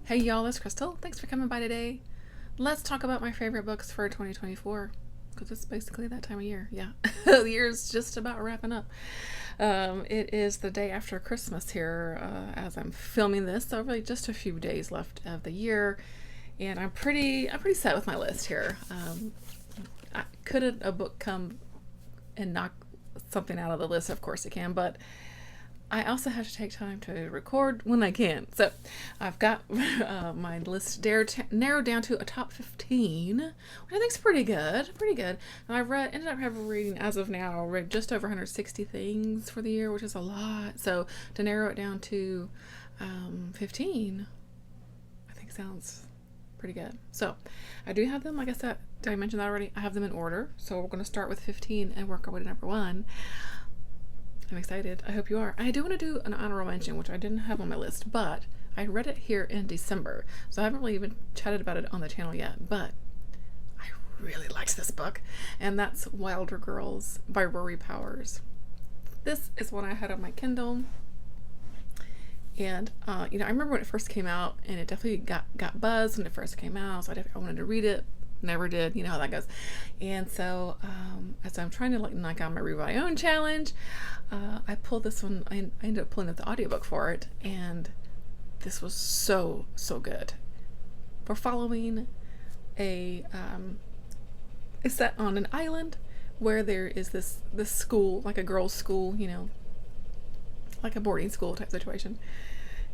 Hey y'all, it's Crystal. Thanks for coming by today. Let's talk about my favorite books for 2024 because it's basically that time of year. Yeah, the year's just about wrapping up. It is the day after Christmas here as I'm filming this, so really just a few days left of the year, and I'm pretty set with my list here. Could a book come and knock something out of the list? Of course it can, but I also have to take time to record when I can. So I've got my list narrowed down to a top 15, which I think is pretty good. Pretty good. And ended up reading, as of now, read just over 160 things for the year, which is a lot. So to narrow it down to 15, I think sounds pretty good. So I do have them, like I said, did I mention that already? I have them in order. So we're going to start with 15 and work our way to number 1. I'm excited. I hope you are. I do want to do an honorable mention, which I didn't have on my list, but I read it here in December, so I haven't really even chatted about it on the channel yet, but I really liked this book, and that's Wilder Girls by Rory Powers. This is one I had on my Kindle, and I remember when it first came out, and it definitely got buzzed when it first came out, so I wanted to read it. Never did, you know how that goes. And so as I'm trying to knock out my read my own challenge, I pulled this one. I ended up pulling up the audiobook for it, and this was so good. We're following it's set on an island where there is this school, like a girls' school, like a boarding school type situation.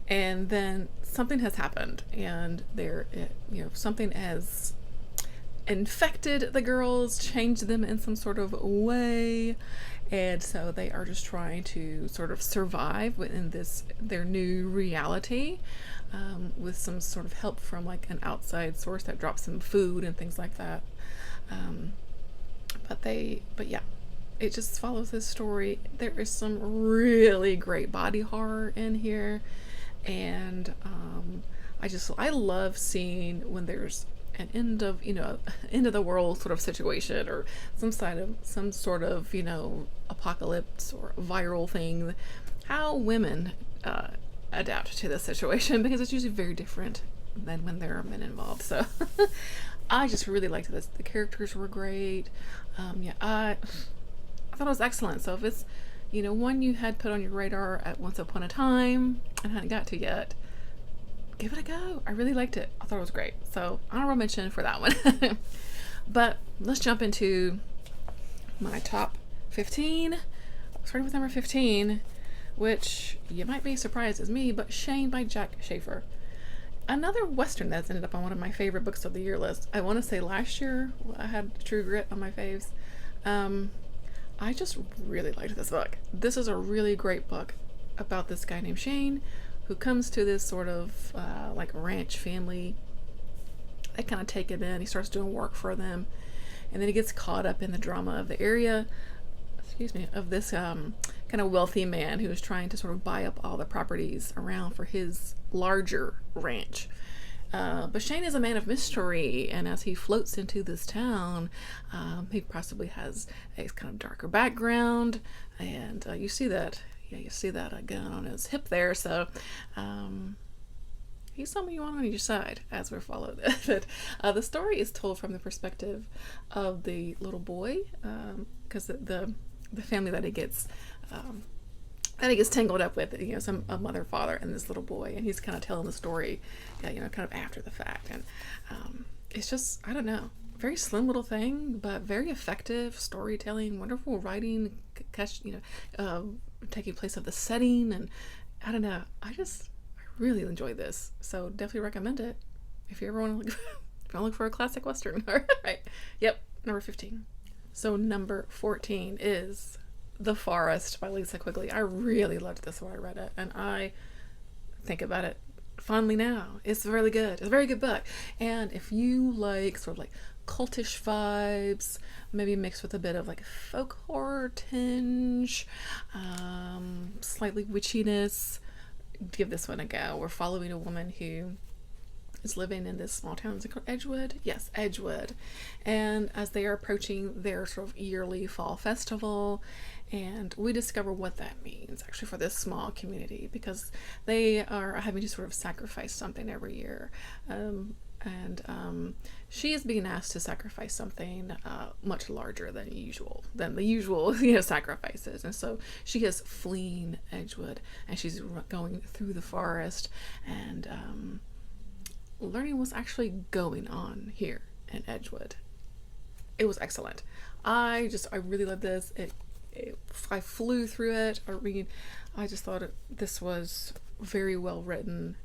And then something has happened, and something has infected the girls, changed them in some sort of way, and so they are just trying to sort of survive within their new reality, with some sort of help from like an outside source that drops some food and things like that. But yeah, it just follows this story. There is some really great body horror in here, and I love seeing when there's an end of the world sort of situation, or some sort of apocalypse or viral thing, how women adapt to this situation, because it's usually very different than when there are men involved. So I just really liked this. The characters were great. I thought it was excellent. So if it's one you had put on your radar at once upon a time and hadn't got to yet, give it a go. I really liked it. I thought it was great. So honorable mention for that one. But let's jump into my top 15. Starting with number 15, which you might be surprised as me, but Shane by Jack Shaffer. Another Western that's ended up on one of my favorite books of the year list. I want to say last year I had True Grit on my faves. I just really liked this book. This is a really great book about this guy named Shane, who comes to this sort of like ranch family. They kind of take him in. He starts doing work for them, and then he gets caught up in the drama of the area. Of this kind of wealthy man who is trying to sort of buy up all the properties around for his larger ranch. But Shane is a man of mystery, and as he floats into this town, he possibly has a kind of darker background, and you see that gun on his hip there, so he's someone you want on your side as we're followed. The story is told from the perspective of the little boy, because the family that he gets tangled up with, a mother, father, and this little boy, and he's kind of telling the story, kind of after the fact, and it's just, I don't know, very slim little thing, but very effective storytelling, wonderful writing, taking place of the setting, and I don't know, I really enjoyed this, so definitely recommend it if you ever want to look for a classic Western. All right, yep, number 15. So number 14 is The Forest by Lisa Quigley. I really loved this when I read it, and I think about it fondly now. It's really good. It's a very good book, and if you like sort of like cultish vibes, maybe mixed with a bit of like folk horror tinge, slightly witchiness, give this one a go. We're following a woman who is living in this small town. Is it called Edgewood? Yes, Edgewood. And as they are approaching their sort of yearly fall festival, and we discover what that means actually for this small community, because they are having to sort of sacrifice something every year. She is being asked to sacrifice something much larger than the usual sacrifices, and so she is fleeing Edgewood, and she's going through the forest and learning what's actually going on here in Edgewood. It was excellent. I really loved this. I flew through it. I just thought this was very well written,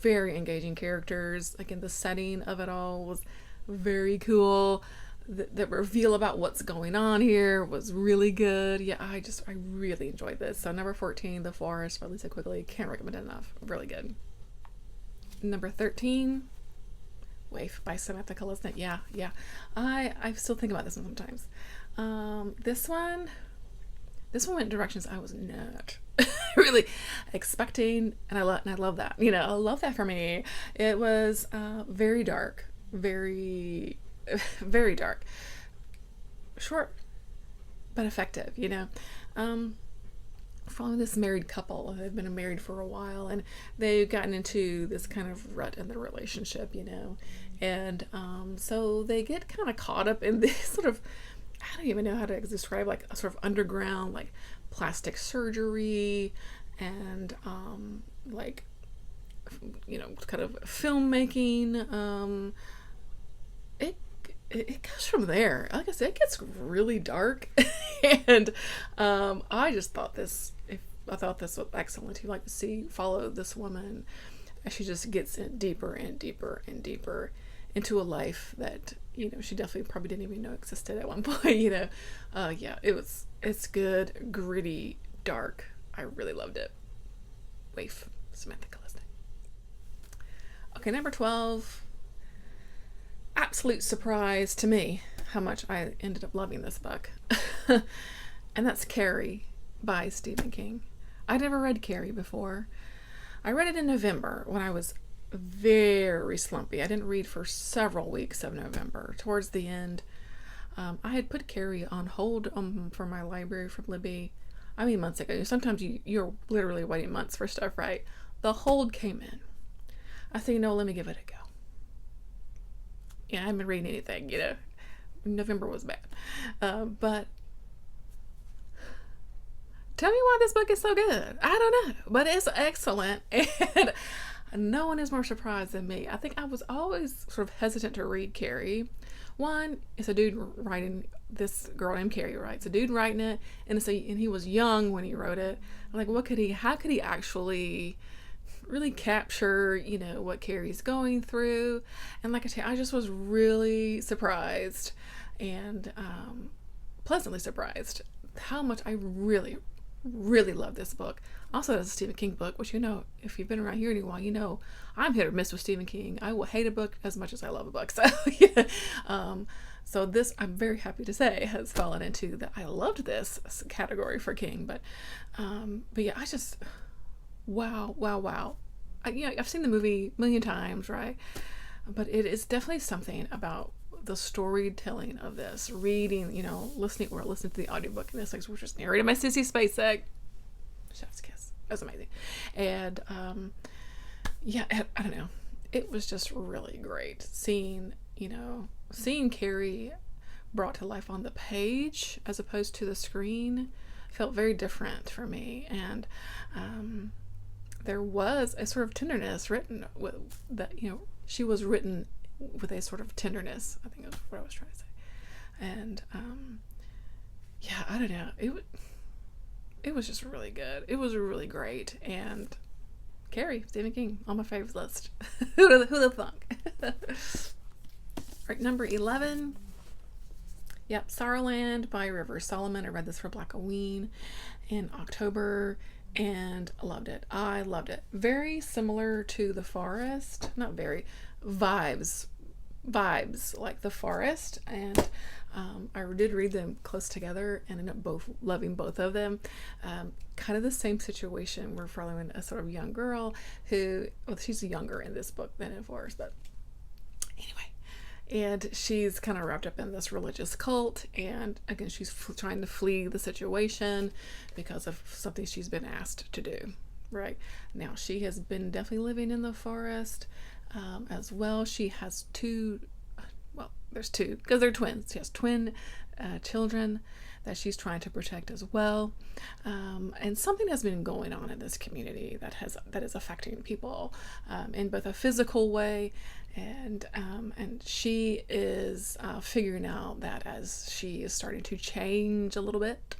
very engaging characters. Again, the setting of it all was very cool. The reveal about what's going on here was really good. Yeah, I really enjoyed this. So number 14, The Forest by Lisa Quigley. Can't recommend it enough. Really good. Number 13, Waif by Samantha Kolesnik. Yeah. I still think about this one sometimes. This one went in directions I was not really expecting, and I love that. I love that for me. It was very dark, very, very dark. Short, but effective. Following this married couple. They've been married for a while, and they've gotten into this kind of rut in their relationship, and so they get kind of caught up in this sort of, I don't even know how to describe, like a sort of underground, like plastic surgery and kind of filmmaking. It goes from there. Like I said, it gets really dark, and I thought this was excellent. You like to follow this woman as she just gets in deeper and deeper and deeper into a life that she definitely probably didn't even know existed at one point. It's good, gritty, dark. I really loved it. Waif, Samantha Kolesnik. Okay, number 12. Absolute surprise to me how much I ended up loving this book. And that's Carrie by Stephen King. I'd never read Carrie before. I read it in November when I was very slumpy. I didn't read for several weeks of November. Towards the end, I had put Carrie on hold for my library from Libby. Months ago. Sometimes you're literally waiting months for stuff, right? The hold came in. I said, let me give it a go. I haven't been reading anything, November was bad. But tell me why this book is so good. I don't know, but it's excellent, and no one is more surprised than me. I think I was always sort of hesitant to read Carrie. One, it's a dude writing, this girl named Carrie, right? It's a dude writing it, and he was young when he wrote it. I'm like, how could he actually really capture, what Carrie's going through? And like I tell you, I just was really surprised and pleasantly surprised how much I really, really love this book. Also, it's a Stephen King book, which if you've been around here any while, I'm hit or miss with Stephen King. I will hate a book as much as I love a book. So, so this, I'm very happy to say, has fallen into the I loved this category for King. But yeah, I just, wow. I've seen the movie a million times, right? But it is definitely something about the storytelling of this, reading, listening to the audiobook, and this was just narrated by Sissy Spacek. Chef's kiss. That was amazing. And I don't know. It was just really great seeing Carrie brought to life on the page as opposed to the screen. Felt very different for me, and there was a sort of tenderness written with that. She was written with a sort of tenderness, I think is what I was trying to say. And I don't know. It was just really good. It was really great. And Carrie, Stephen King, on my favorites list. Who'd have thunk? Right, number 11. Yep, Sorrowland by River Solomon. I read this for Blackoween in October and loved it. I loved it. Very similar to The Forest. Not very. Vibes vibes, like the forest, and I did read them close together and ended up both loving both of them. Kind of the same situation. We're following a sort of young girl who, well, she's younger in this book than in Forest, but anyway, and she's kind of wrapped up in this religious cult, and again she's trying to flee the situation because of something she's been asked to do. Right now she has been definitely living in the forest as well. She has two, well, there's two because they're twins. She has twin children that she's trying to protect as well, and something has been going on in this community that is affecting people in both a physical way, and she is figuring out that as she is starting to change a little bit,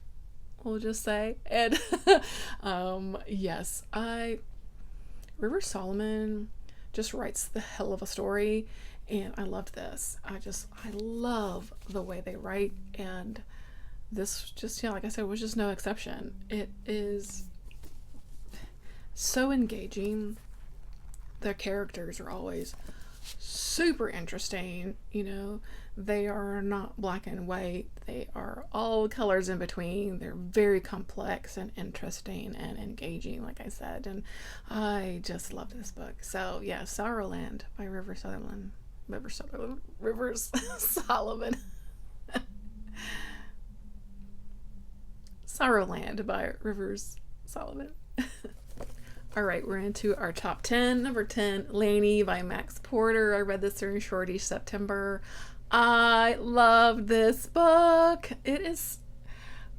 we'll just say. And yes, River Solomon just writes the hell of a story, and I loved this. I love the way they write, and this just, like I said, was just no exception. It is so engaging. The characters are always super interesting. They are not black and white. They are all colors in between. They're very complex and interesting and engaging, like I said, and I just love this book. So yeah, Sorrowland by Rivers Solomon. Sorrowland by Rivers Solomon. All right, we're into our top 10. Number 10, Lanny by Max Porter. I read this during Shorty September. I love this book. It is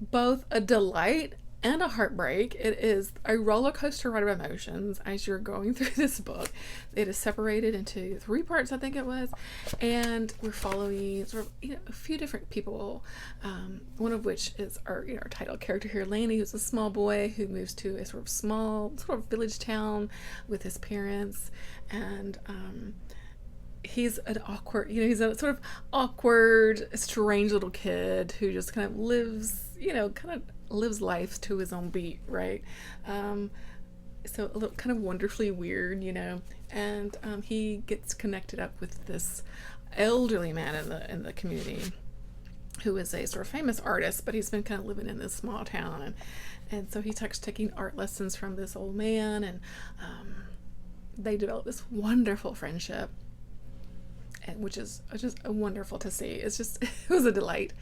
both a delight and a heartbreak. It is a roller coaster ride of emotions as you're going through this book. It is separated into 3 parts, I think it was, and we're following sort of a few different people. One of which is our title character here, Lanny, who's a small boy who moves to a sort of small village town with his parents, and he's an awkward, he's a sort of awkward, strange little kid who just kind of lives, lives life to his own beat, right? So a little kind of wonderfully weird, and he gets connected up with this elderly man in the community who is a sort of famous artist, but he's been kind of living in this small town, and so he starts taking art lessons from this old man, and they develop this wonderful friendship, and which is just wonderful to see. It was a delight.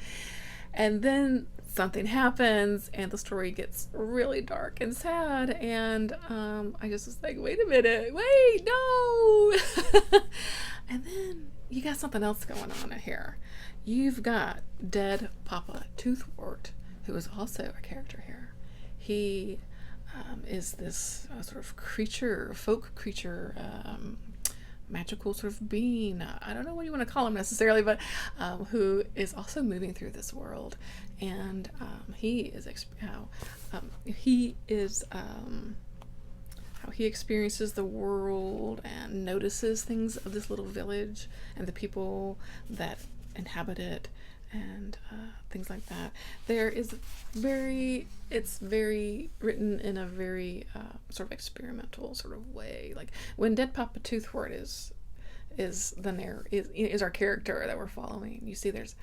And then something happens and the story gets really dark and sad, and I just was like, wait a minute, wait, no. And then you got something else going on here. You've got dead Papa Toothwort, who is also a character here. He is this sort of creature, folk creature, magical sort of being, I don't know what you want to call him necessarily, but who is also moving through this world, and how he experiences the world and notices things of this little village and the people that inhabit it, and things like that. It's very written in a very sort of experimental sort of way. Like when Dead Papa Toothwort is our character that we're following, you see it's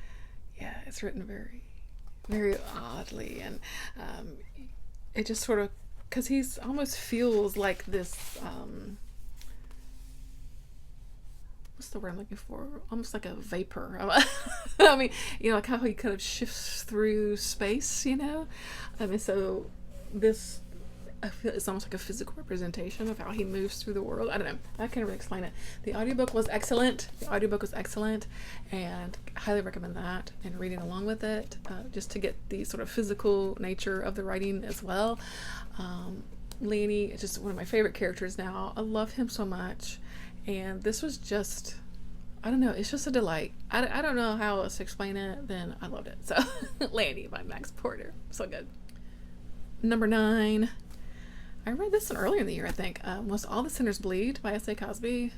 written very, very oddly, and it just sort of, because he's almost feels like this what's the word I'm looking for? Almost like a vapor. I mean, like how he kind of shifts through space, I mean, so this, I feel it's almost like a physical representation of how he moves through the world. I don't know. I can't really explain it. The audiobook was excellent. And I highly recommend that and reading along with it, just to get the sort of physical nature of the writing as well. Lany is just one of my favorite characters now. I love him so much. And this was just, I don't know, it's just a delight. I don't know how else to explain it, then I loved it. So, Lanny by Max Porter. So good. Number 9. I read this one earlier in the year, I think. Was All the Sinners Bleed by S.A. Cosby.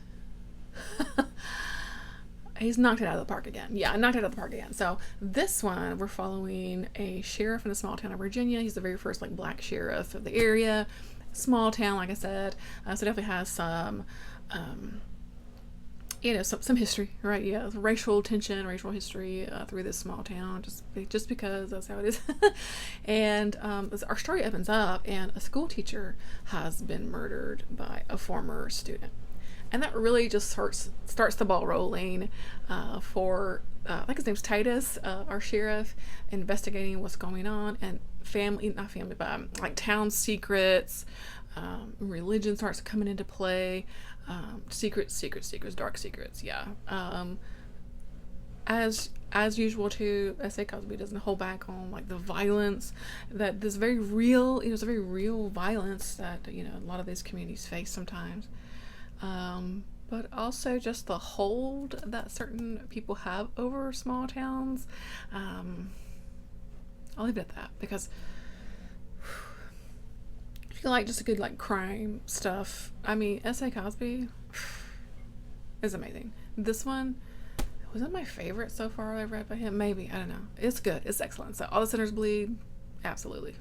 He's knocked it out of the park again. Yeah, knocked it out of the park again. So this one, we're following a sheriff in a small town of Virginia. He's the very first black sheriff of the area. Small town, like I said. So definitely has some some history, right? Yeah, racial tension, racial history through this small town, just because that's how it is. And our story opens up, and a school teacher has been murdered by a former student, and that really just starts the ball rolling for I think his name's Titus, our sheriff, investigating what's going on, and not family, but like town secrets. Religion starts coming into play. Secrets, dark secrets, yeah. As usual too, S.A. Cosby doesn't hold back on like the violence that this very real, it's a very real violence that, a lot of these communities face sometimes. But also just the hold that certain people have over small towns. I'll leave it at that, because if you like just a good like crime stuff, I mean, S.A. Cosby is amazing. This one wasn't my favorite so far I've read by him. Maybe, I don't know. It's good. It's excellent. So All the Sinners Bleed, absolutely.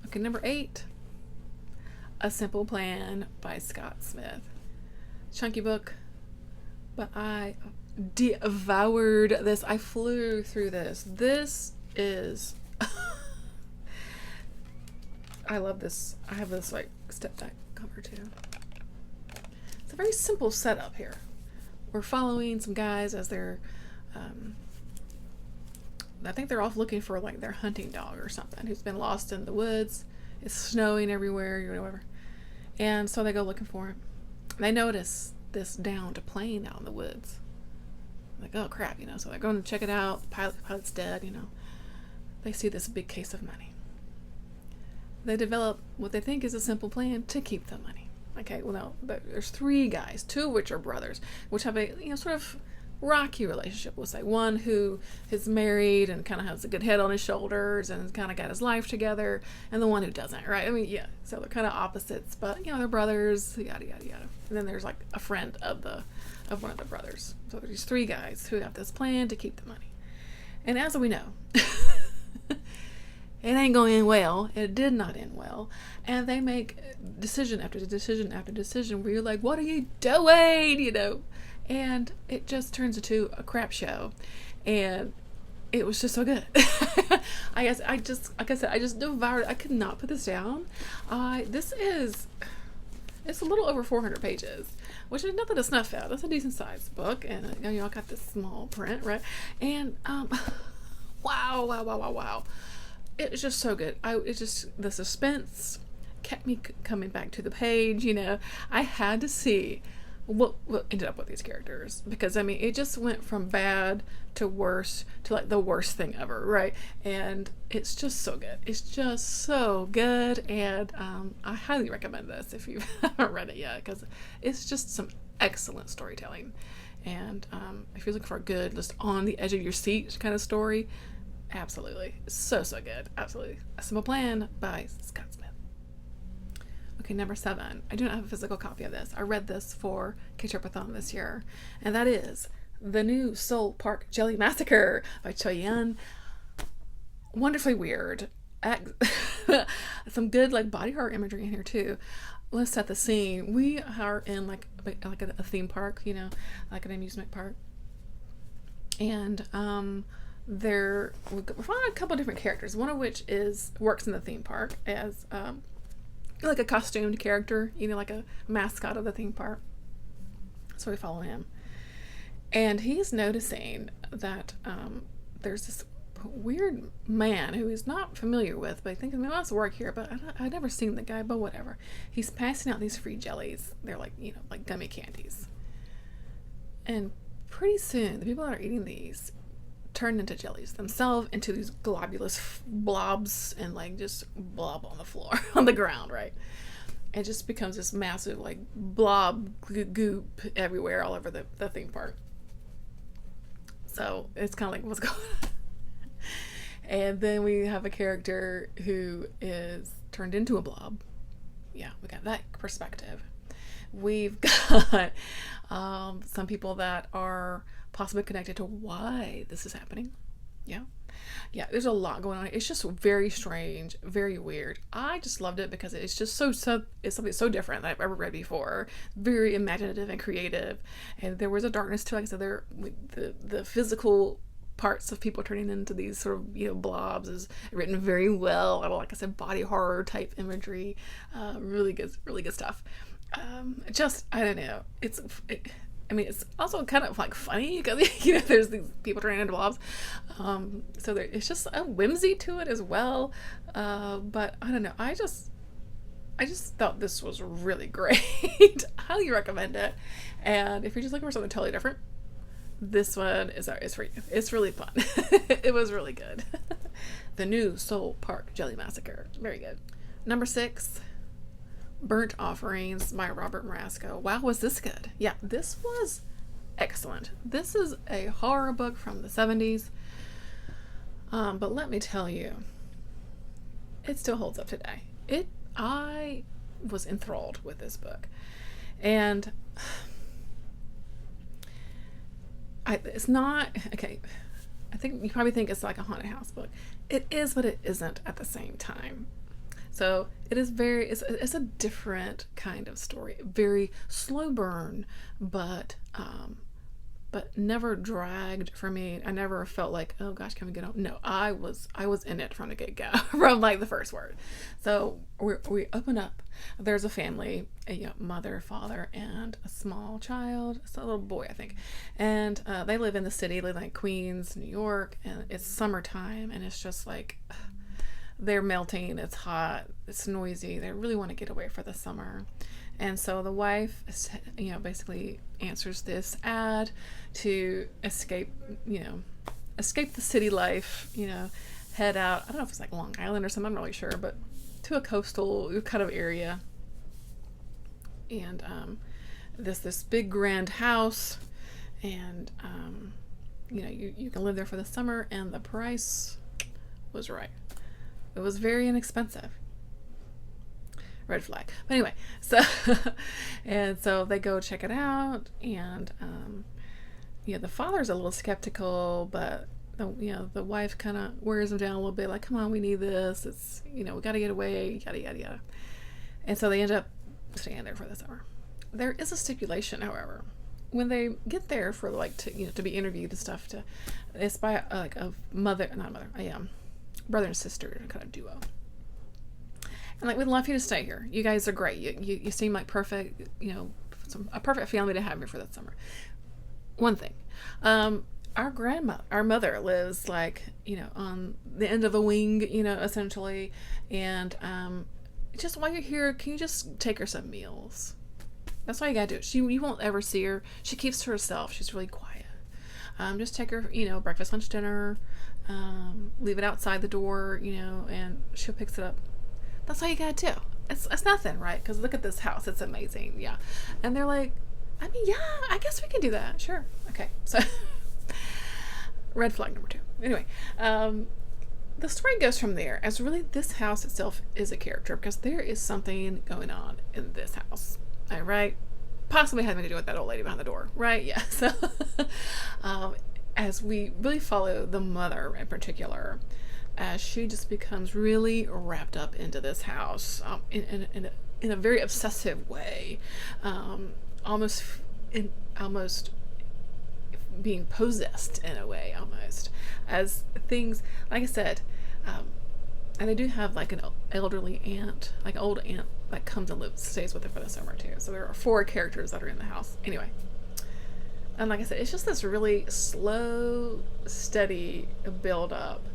Okay, number 8, A Simple Plan by Scott Smith. Chunky book, but I devoured this. I flew through this. This is I love this. I have this like step back cover too. It's a very simple setup here. We're following some guys as they're I think they're off looking for like their hunting dog or something who's been lost in the woods. It's snowing everywhere, whatever. And so they go looking for him. They notice this downed plane out in the woods. Like, oh crap, so they're going to check it out. The pilot's dead, They see this big case of money. They develop what they think is a simple plan to keep the money. Okay, well now, there's 3 guys, 2 of which are brothers, which have a, sort of rocky relationship, we'll say. One who is married and kind of has a good head on his shoulders and kind of got his life together, and the one who doesn't, right? I mean, yeah, so they're kind of opposites, but, they're brothers, yada, yada, yada. And then there's like a friend of one of the brothers. So there's these 3 guys who have this plan to keep the money. And as we know, it ain't going to end well. It did not end well. And they make decision after decision after decision where you're like, what are you doing? And it just turns into a crap show. And it was just so good. I just devoured it. I could not put this down. It's a little over 400 pages, which is nothing to snuff at. That's a decent sized book. And I got this small print, right? And wow. It was just so good. The suspense kept me coming back to the page. I had to see what ended up with these characters, because I mean, it just went from bad to worse to like the worst thing ever, right? And it's just so good. It's just so good, and I highly recommend this if you haven't read it yet, because it's just some excellent storytelling. And if you're looking for a good, just on the edge of your seat kind of story, absolutely, so good, absolutely. A Simple Plan by Scott Smith. Okay, number 7. I do not have a physical copy of this. I read this for K-Tripathon this year, and that is The New Seoul Park Jelly Massacre by Yeeun. Wonderfully weird. Some good like body horror imagery in here too. Let's set the scene. We are in like a theme park, like an amusement park, and we're following a couple of different characters. One of which works in the theme park as like a costumed character, like a mascot of the theme park. So we follow him, and he's noticing that there's this weird man who he's not familiar with, but I think he must work here, but I've never seen the guy, but whatever. He's passing out these free jellies. They're like, like gummy candies. And pretty soon, the people that are eating these turn into jellies themselves, into these globulous blobs, and like just blob on the floor, on the ground, right? It just becomes this massive like blob goop everywhere, all over the theme park. So it's kind of like, what's going on? And then we have a character who is turned into a blob. Yeah, we got that perspective. We've got some people that are possibly connected to why this is happening. Yeah. Yeah, there's a lot going on. It's just very strange, very weird. I just loved it because it's just it's something so different that I've ever read before. Very imaginative and creative, and there was a darkness too. Like I said, the physical parts of people turning into these sort of blobs is written very well. Like I said, body horror type imagery, really good stuff. Just I don't know. It's also kind of like funny because there's these people turning into blobs, so it's just a whimsy to it as well. But I don't know. I just thought this was really great. Highly recommend it. And if you're just looking for something totally different, this one is for you. It's really fun. It was really good. The new Seoul Park Jelly Massacre. Very good. Number 6. Burnt Offerings by Robert Morasco. Wow, was this good? Yeah, this was excellent. This is a horror book from the 70s. But let me tell you, it still holds up today. I was enthralled with this book. And it's not, okay, I think you probably think it's like a haunted house book. It is, but it isn't at the same time. So it is it's a different kind of story. Very slow burn, but never dragged for me. I never felt like, oh gosh, can we get on? No, I was in it from the get-go, from like the first word. So we open up. There's a family, a mother, father, and a small child. It's a little boy, I think. And they live in the city, live like Queens, New York, and it's summertime, and it's just like they're melting, it's hot, it's noisy, they really want to get away for the summer. And so the wife, basically answers this ad to escape the city life, head out, I don't know if it's like Long Island or something, I'm not really sure, but to a coastal kind of area. And this big grand house, and you can live there for the summer, and the price was right. It was very inexpensive. Red flag. But anyway, so they go check it out, and the father's a little skeptical, but the wife kind of wears him down a little bit, like, come on, we need this. It's we got to get away, yada yada yada. And so they end up staying there for the summer. There is a stipulation, however, when they get there for to be interviewed and stuff. It's by a brother and sister kind of duo. And we'd love you to stay here. You guys are great. You seem like perfect, a perfect family to have here for that summer. One thing, our mother lives on the end of a wing, essentially. And just while you're here, can you just take her some meals? That's all you gotta do. You won't ever see her. She keeps to herself. She's really quiet. Just take her, breakfast, lunch, dinner. Leave it outside the door, and she'll pick it up. That's all you gotta do. It's nothing, right? Because look at this house. It's amazing. Yeah. And they're like, yeah, I guess we can do that. Sure. Okay. So red flag number 2. Anyway, the story goes from there, as really this house itself is a character, because there is something going on in this house. All right. Possibly having to do with that old lady behind the door, right? Yeah. So as we really follow the mother in particular, as she just becomes really wrapped up into this house, in a very obsessive way, almost being possessed in a way, almost, as things, like I said, and they do have an elderly aunt, an old aunt that comes and stays with her for the summer too. So there are 4 characters that are in the house. Anyway. And like I said, it's just this really slow, steady build up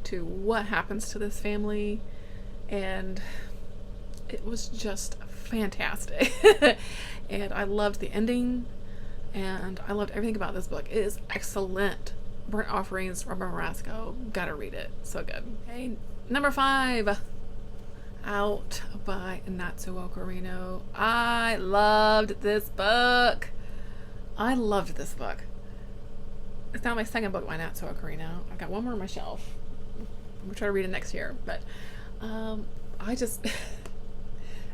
to what happens to this family. And it was just fantastic. And I loved the ending. And I loved everything about this book. It is excellent. Burnt Offerings, Robert Morasco. Gotta read it. So good. Okay, number 5. Out by Natsuo Karina. I loved this book. It's now my second book by Natsuo Karina. I've got one more on my shelf. I'm going to try to read it next year. But I just...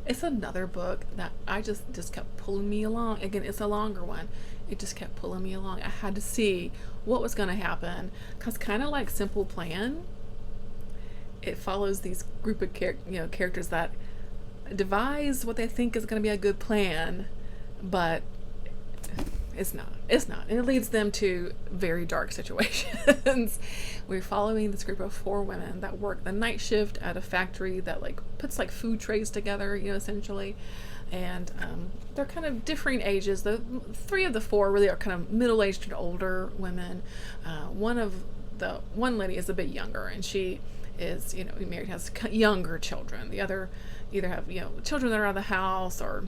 It's another book that I just kept pulling me along. Again, it's a longer one. It just kept pulling me along. I had to see what was going to happen, because kind of like Simple Plan, it follows these group of characters that devise what they think is going to be a good plan, but it's not. It's not. And it leads them to very dark situations. We're following this group of 4 women that work the night shift at a factory that like puts like food trays together, essentially. And they're kind of differing ages. The 3 of the 4 really are kind of middle-aged and older women. One lady is a bit younger, and she is, married, has younger children. The other either have, children that are out of the house, or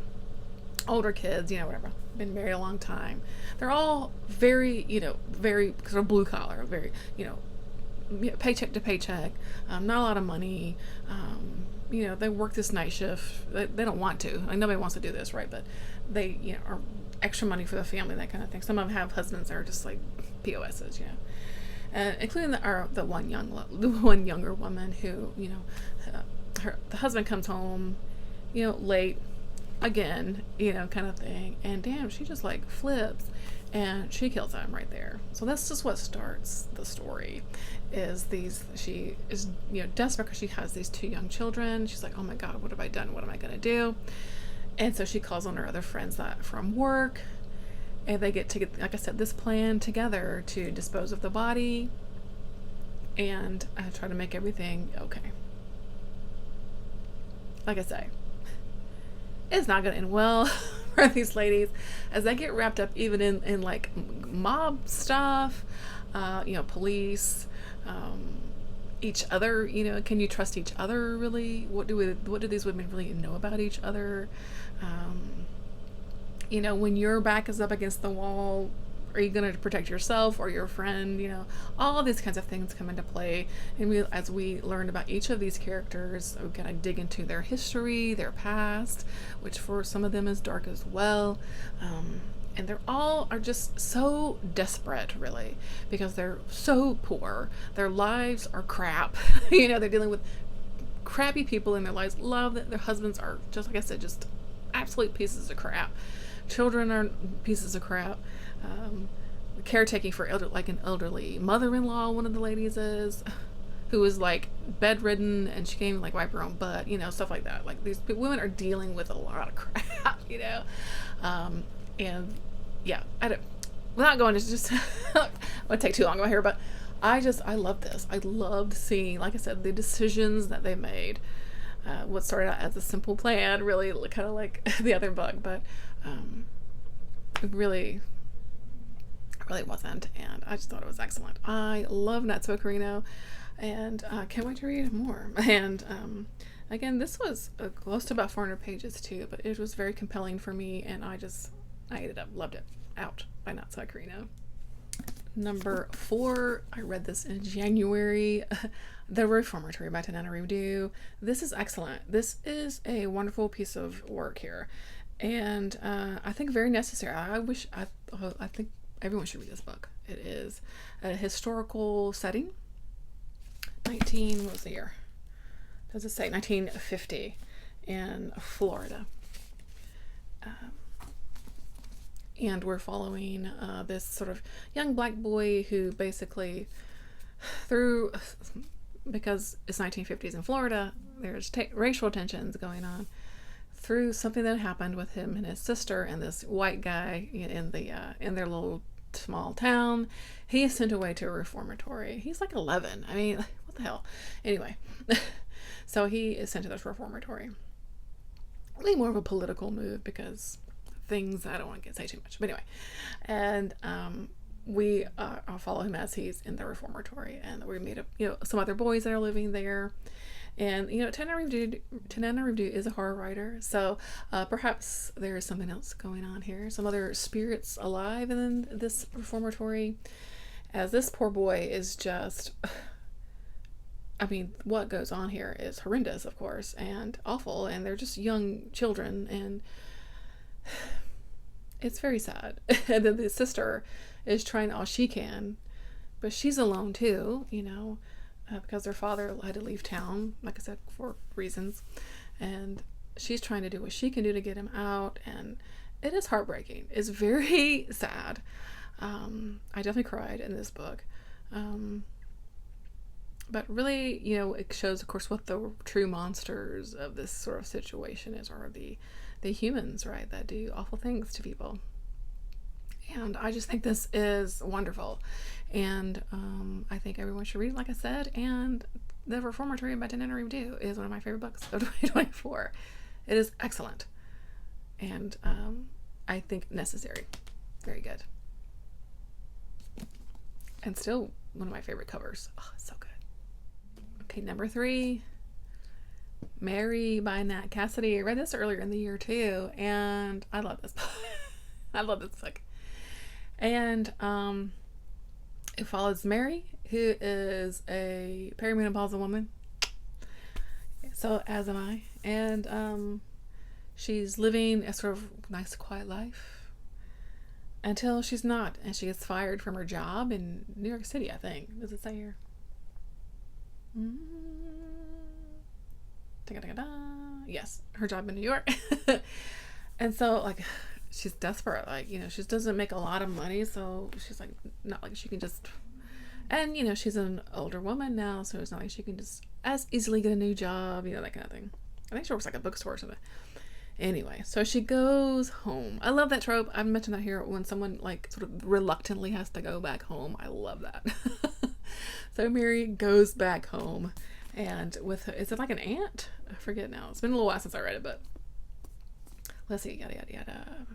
older kids, whatever, been married a long time. They're all very, very sort of blue collar, very, paycheck to paycheck, not a lot of money. They work this night shift. They don't want to. Like, nobody wants to do this, right? But they, are extra money for the family, that kind of thing. Some of them have husbands that are just like POSs, including the one younger woman who, the husband comes home, late again, kind of thing, and damn, she just like flips and she kills him right there. So that's just what starts the story. She is desperate because she has these 2 young children. She's like, oh my god, what have I done? What am I gonna do? And so she calls on her other friends that from work, and they get, like I said, this plan together to dispose of the body and try to make everything okay. Like I say, it's not gonna end well for these ladies, as they get wrapped up even in like mob stuff, police, each other. Can you trust each other, really? What do these women really know about each other? When your back is up against the wall, are you going to protect yourself or your friend? All of these kinds of things come into play. And as we learn about each of these characters, we kind of dig into their history, their past, which for some of them is dark as well. And they're all are just so desperate, really, because they're so poor. Their lives are crap. They're dealing with crappy people in their lives. Love that their husbands are, just like I said, just absolute pieces of crap. Children are pieces of crap. Caretaking for an elderly mother-in-law, one of the ladies is, who is like bedridden, and she can't even like wipe her own butt, stuff like that. Like, these women are dealing with a lot of crap, and yeah, without going, it's just it would take too long over here, but I love this. I loved seeing, like I said, the decisions that they made. What started out as a simple plan, really kind of like the other book, but it really wasn't, and I just thought it was excellent. I love Natsuo Karina, and can't wait to read more. And again, this was close to about 400 pages too, but it was very compelling for me, and I ate it up, loved it. Out by Natsuo Karina. Number 4, I read this in January, The Reformatory by Tananarive Due. This is excellent. This is a wonderful piece of work here, and I think very necessary. I think everyone should read this book. It is a historical setting. What was the year? Does it say 1950 in Florida? And we're following this sort of young black boy who basically, because it's 1950s in Florida, there's racial tensions going on, through something that happened with him and his sister and this white guy in their little small town. He is sent away to a reformatory. He's like 11. I mean, what the hell? Anyway, so he is sent to this reformatory. Really more of a political move, because things I don't want to say too much, but anyway, and we follow him as he's in the reformatory, and we meet up some other boys that are living there, and Tananarive Due is a horror writer, so perhaps there is something else going on here, some other spirits alive in this reformatory, as this poor boy is just, I mean, what goes on here is horrendous, of course, and awful, and they're just young children, and it's very sad. And then the sister is trying all she can, but she's alone too, because their father had to leave town, like I said, for reasons, and she's trying to do what she can do to get him out, and it is heartbreaking. It's very sad. I definitely cried in this book. But really, you know, it shows, of course, what the true monsters of this sort of situation is, are the humans, right, that do awful things to people. And I just think this is wonderful. And I think everyone should read it, like I said. And The Reformatory by Tananarive Due is one of my favorite books of 2024. It is excellent. And I think necessary. Very good. And still one of my favorite covers. Oh, it's so good. Okay, number 3. Mary by Nat Cassidy. I read this earlier in the year too, and I love this book. I love this book. And it follows Mary, who is a perimenopausal woman. So as am I. And she's living a sort of nice, quiet life until she's not, and she gets fired from her job in New York City, I think. Does it say here? Yes, her job in New York. And so, like, she's desperate. Like, you know, she doesn't make a lot of money, so she's like, not like she can just, and, you know, she's an older woman now, so it's not like she can just as easily get a new job, you know, that kind of thing. I think she works like a bookstore or something. Anyway, so she goes home. I love that trope. I've mentioned that here, when someone, like, sort of reluctantly has to go back home. I love that. So Mary goes back home, and with her, is it like an aunt? I forget now. It's been a little while since I read it, but let's see. Yada yada yada.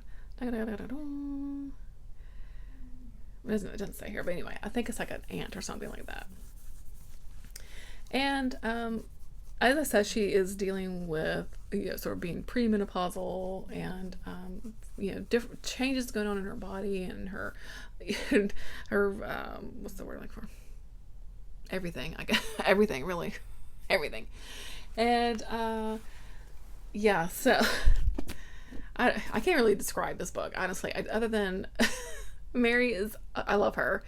It doesn't say here, but anyway, I think it's like an aunt or something like that. And as I said, she is dealing with, you know, sort of being premenopausal, and you know, different changes going on in her body, and her what's the word I'm looking for? Everything, I guess. Everything, really. Everything. And yeah, so I can't really describe this book, honestly, other than Mary is, I love her,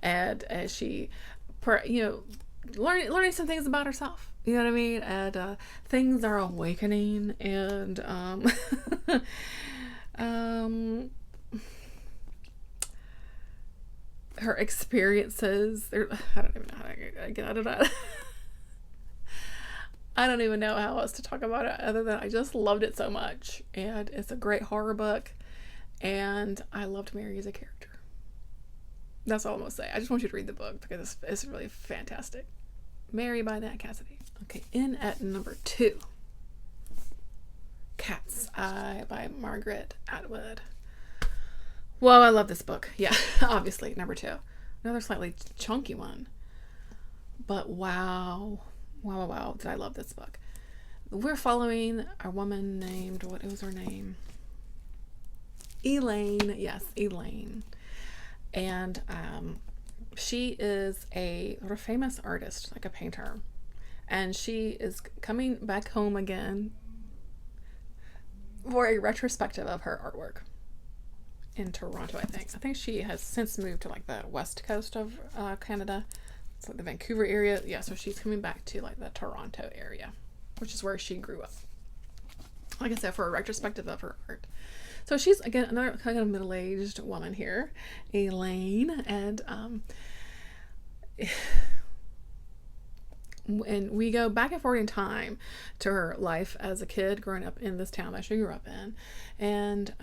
and she, you know, learning some things about herself, you know what I mean, and things are awakening, and her experiences, I don't even know how to get out of that. I don't even know how else to talk about it, other than I just loved it so much, and it's a great horror book, and I loved Mary as a character. That's all I'm going to say. I just want you to read the book, because it's really fantastic. Mary by Nat Cassidy. Okay, in at number 2. Cat's Eye by Margaret Atwood. Whoa, I love this book. Yeah, obviously, number 2. Another slightly chunky one. But wow, did I love this book. We're following a woman named, what was her name? Elaine. Yes, Elaine. And she is a sort of famous artist, like a painter. And she is coming back home again for a retrospective of her artwork in Toronto, I think. I think she has since moved to like the west coast of Canada. It's like the Vancouver area. Yeah, so she's coming back to like the Toronto area, which is where she grew up. Like I said, for a retrospective of her art. So she's, again, another kind of middle-aged woman here, Elaine, and we go back and forth in time to her life as a kid growing up in this town that she grew up in, and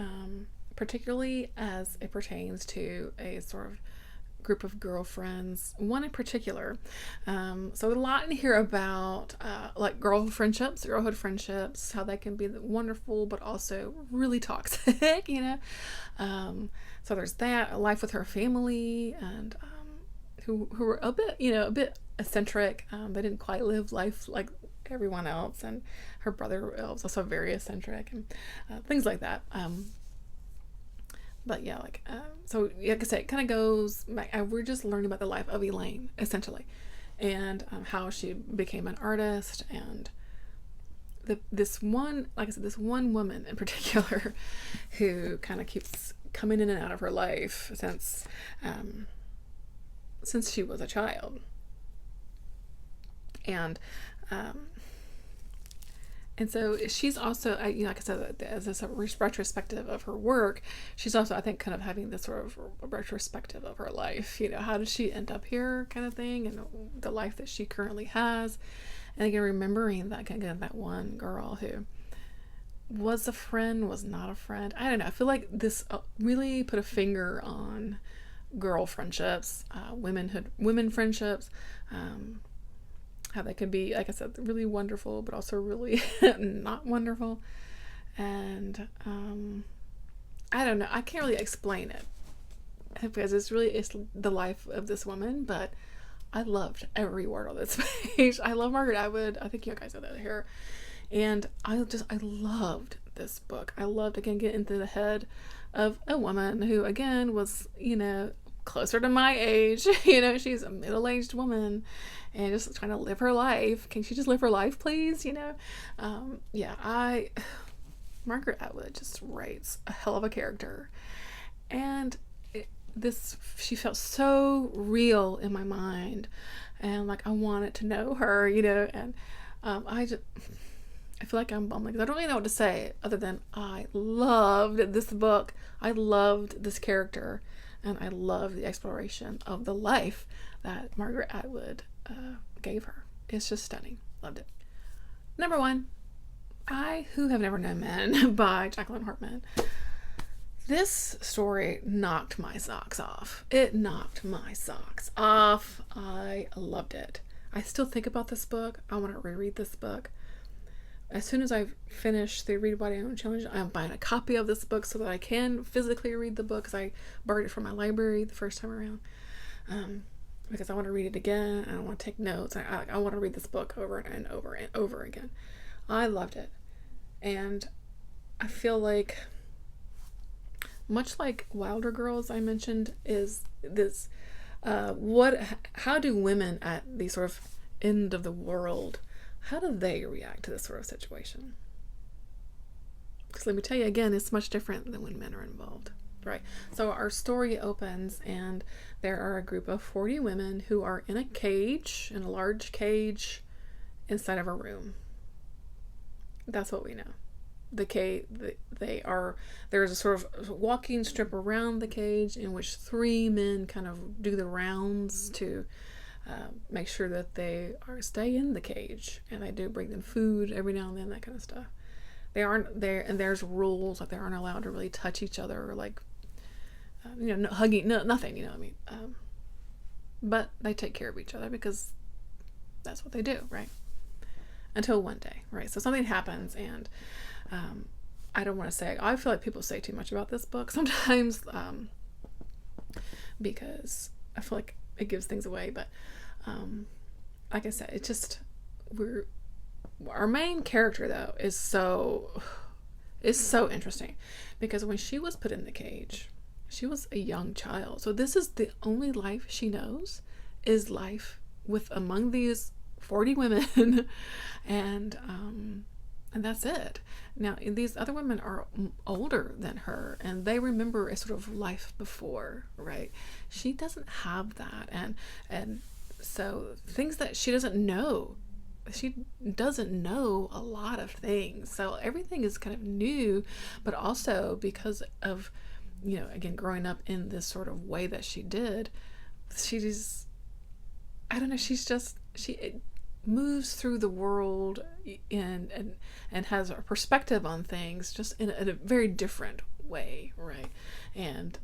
particularly as it pertains to a sort of group of girlfriends, one in particular. So a lot in here about like girlhood friendships, how they can be wonderful but also really toxic, you know. So there's that, a life with her family, and who were a bit eccentric. They didn't quite live life like everyone else, and her brother was also very eccentric, and things like that. But yeah, like, so like I said, it kind of goes, we're just learning about the life of Elaine, essentially, and how she became an artist, and this one woman in particular who kind of keeps coming in and out of her life since she was a child. And And so she's also, like I said, as a retrospective of her work, she's also, I think, kind of having this sort of retrospective of her life. How did she end up here, kind of thing, and the life that she currently has. And again, remembering that, again, that one girl who was a friend, was not a friend. I don't know. I feel like this really put a finger on girl friendships, women friendships, how they could be, like I said, really wonderful, but also really not wonderful. And I don't know. I can't really explain it because it's the life of this woman, but I loved every word on this page. I love Margaret Atwood. I think you guys know that here. And I loved this book. I loved, again, getting into the head of a woman who, again, was, closer to my age. She's a middle-aged woman and just trying to live her life. Can she just live her life, please? Margaret Atwood just writes a hell of a character. And she felt so real in my mind. And, like, I wanted to know her, and I feel like I'm bumbling because I don't really know what to say other than I loved this book. I loved this character. And I love the exploration of the life that Margaret Atwood gave her. It's just stunning. Loved it. Number 1, I Who Have Never Known Men by Jacqueline Harpman. This story knocked my socks off. It knocked my socks off. I loved it. I still think about this book. I want to reread this book. As soon as I finish the Read Body Own Challenge, I'm buying a copy of this book so that I can physically read the book, because I borrowed it from my library the first time around. Because I want to read it again, and I want to take notes. I want to read this book over and over and over again. I loved it. And I feel like, much like Wilder Girls I mentioned, is this, how do women at the sort of end of the world, how do they react to this sort of situation? Because let me tell you again, it's much different than when men are involved, right? So our story opens and there are a group of 40 women who are in a large cage inside of a room. That's what we know. There's a sort of walking strip around the cage in which 3 men kind of do the rounds to make sure that they stay in the cage, and they do bring them food every now and then, that kind of stuff. They aren't there, and there's rules, like they aren't allowed to really touch each other, or like no hugging, nothing, what I mean. But they take care of each other because that's what they do, right? Until one day, right? So something happens, and I don't want to say, I feel like people say too much about this book sometimes, because I feel like it gives things away, but like I said, it's just, our main character though is so interesting, because when she was put in the cage, she was a young child. So this is the only life she knows, is life among these 40 women, and that's it. Now, these other women are older than her, and they remember a sort of life before, right? She doesn't have that, and so things that she doesn't know. She doesn't know a lot of things, so everything is kind of new, but also because of, again, growing up in this sort of way that she did, she's, I don't know, she moves through the world and has a perspective on things just in a very different way, right? And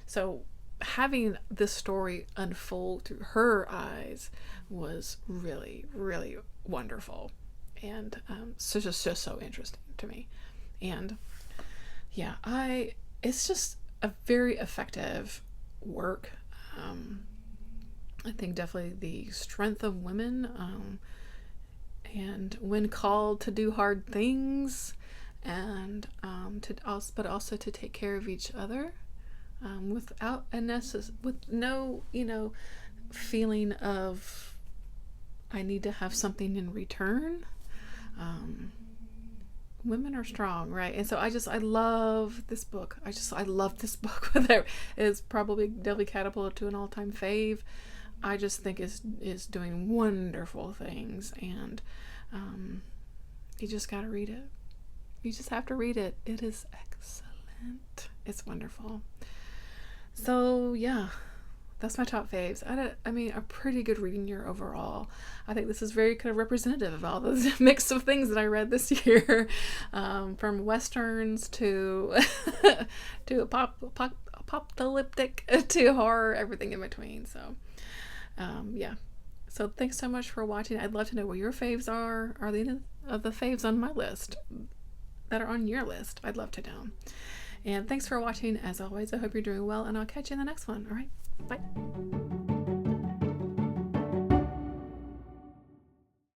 so having this story unfold through her eyes was really, really wonderful, and so just so interesting to me. And yeah, it's just a very effective work. I think definitely the strength of women, and when called to do hard things, and but also to take care of each other, with no feeling of I need to have something in return. Women are strong, right? And so I love this book. I love this book. It's probably definitely catapulted to an all-time fave. I just think is doing wonderful things, and You just gotta read it. You just have to read it. It is excellent. It's wonderful. So yeah, that's my top faves. I mean, a pretty good reading year overall. I think this is very kind of representative of all the mix of things that I read this year, from westerns to to apocalyptic to horror, everything in between. So yeah. So thanks so much for watching. I'd love to know what your faves are. Are they of the faves on my list that are on your list? I'd love to know. And thanks for watching. As always, I hope you're doing well, and I'll catch you in the next one. All right, bye.